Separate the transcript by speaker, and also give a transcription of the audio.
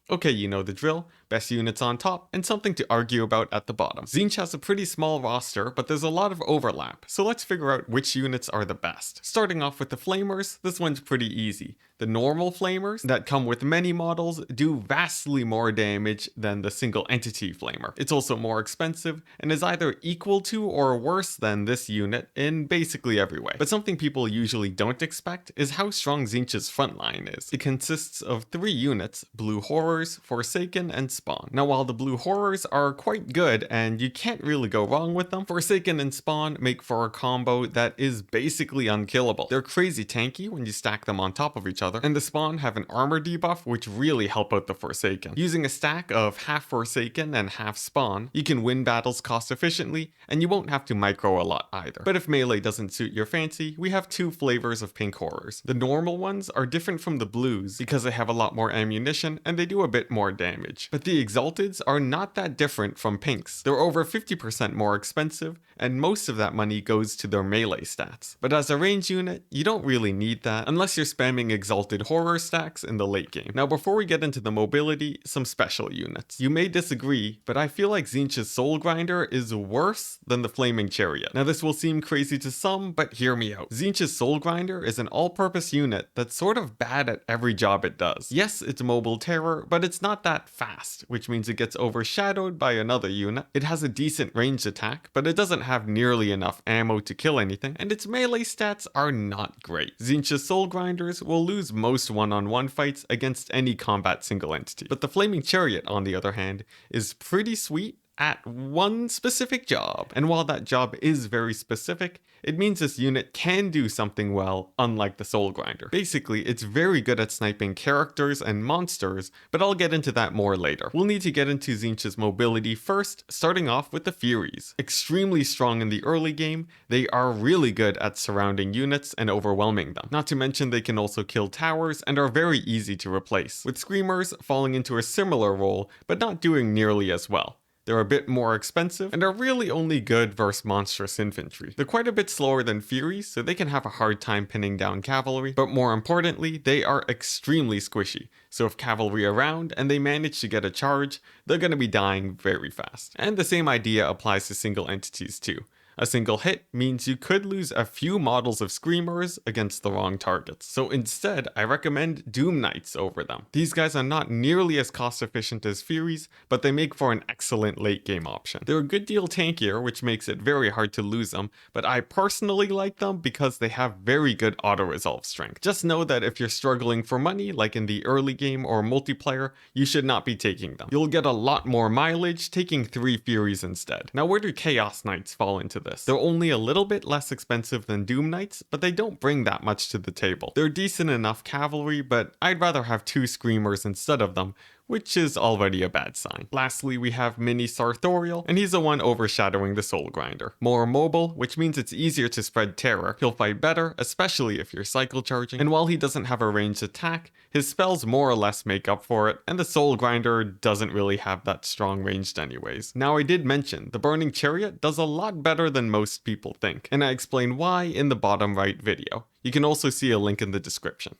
Speaker 1: Okay, you know the drill. Best units on top, and something to argue about at the bottom. Tzeentch has a pretty small roster, but there's a lot of overlap, so let's figure out which units are the best. Starting off with the flamers, this one's pretty easy. The normal flamers that come with many models do vastly more damage than the single entity flamer. It's also more expensive and is either equal to or worse than this unit in basically every way. But something people usually don't expect is how strong Tzeentch's frontline is. It consists of 3 units: Blue Horrors, Forsaken, and Spawn. Now while the Blue Horrors are quite good and you can't really go wrong with them, Forsaken and Spawn make for a combo that is basically unkillable. They're crazy tanky when you stack them on top of each other, and the Spawn have an armor debuff which really help out the Forsaken. Using a stack of half Forsaken and half Spawn, you can win battles cost efficiently, and you won't have to micro a lot either. But if melee doesn't suit your fancy, we have 2 flavors of pink horrors. The normal ones are different from the blues because they have a lot more ammunition and they do a bit more damage. But the Exalteds are not that different from pinks. They're over 50% more expensive, and most of that money goes to their melee stats. But as a range unit, you don't really need that unless you're spamming Exalted Horror stacks in the late game. Now before we get into the mobility, some special units. You may disagree, but I feel like Tzeentch's Soul Grinder is worse than the Flaming Chariot. Now this will seem crazy to some, but hear me out. Tzeentch's Soul Grinder is an all-purpose unit that's sort of bad at every job it does. Yes, it's mobile terror, but it's not that fast, which means it gets overshadowed by another unit. It has a decent ranged attack, but it doesn't have nearly enough ammo to kill anything, and its melee stats are not great. Tzeentch's Soul Grinders will lose most one-on-one fights against any combat single entity. But the Flaming Chariot, on the other hand, is pretty sweet at one specific job. And while that job is very specific, it means this unit can do something well, unlike the Soul Grinder. Basically, it's very good at sniping characters and monsters, but I'll get into that more later. We'll need to get into Tzeentch's mobility first, starting off with the Furies. Extremely strong in the early game, they are really good at surrounding units and overwhelming them. Not to mention they can also kill towers and are very easy to replace, with Screamers falling into a similar role, but not doing nearly as well. They're a bit more expensive and are really only good versus monstrous infantry. They're quite a bit slower than Furies, so they can have a hard time pinning down cavalry, but more importantly, they are extremely squishy. So if cavalry around and they manage to get a charge, they're going to be dying very fast. And the same idea applies to single entities too. A single hit means you could lose a few models of Screamers against the wrong targets. So instead, I recommend Doom Knights over them. These guys are not nearly as cost efficient as Furies, but they make for an excellent late game option. They're a good deal tankier, which makes it very hard to lose them, but I personally like them because they have very good auto-resolve strength. Just know that if you're struggling for money, like in the early game or multiplayer, you should not be taking them. You'll get a lot more mileage taking 3 Furies instead. Now where do Chaos Knights fall into this? They're only a little bit less expensive than Doom Knights, but they don't bring that much to the table. They're decent enough cavalry, but I'd rather have 2 Screamers instead of them, which is already a bad sign. Lastly, we have Mini Sarthorial, and he's the one overshadowing the Soul Grinder. More mobile, which means it's easier to spread terror. He'll fight better, especially if you're cycle charging, and while he doesn't have a ranged attack, his spells more or less make up for it, and the Soul Grinder doesn't really have that strong ranged anyways. Now I did mention, the Burning Chariot does a lot better than most people think, and I explain why in the bottom right video. You can also see a link in the description.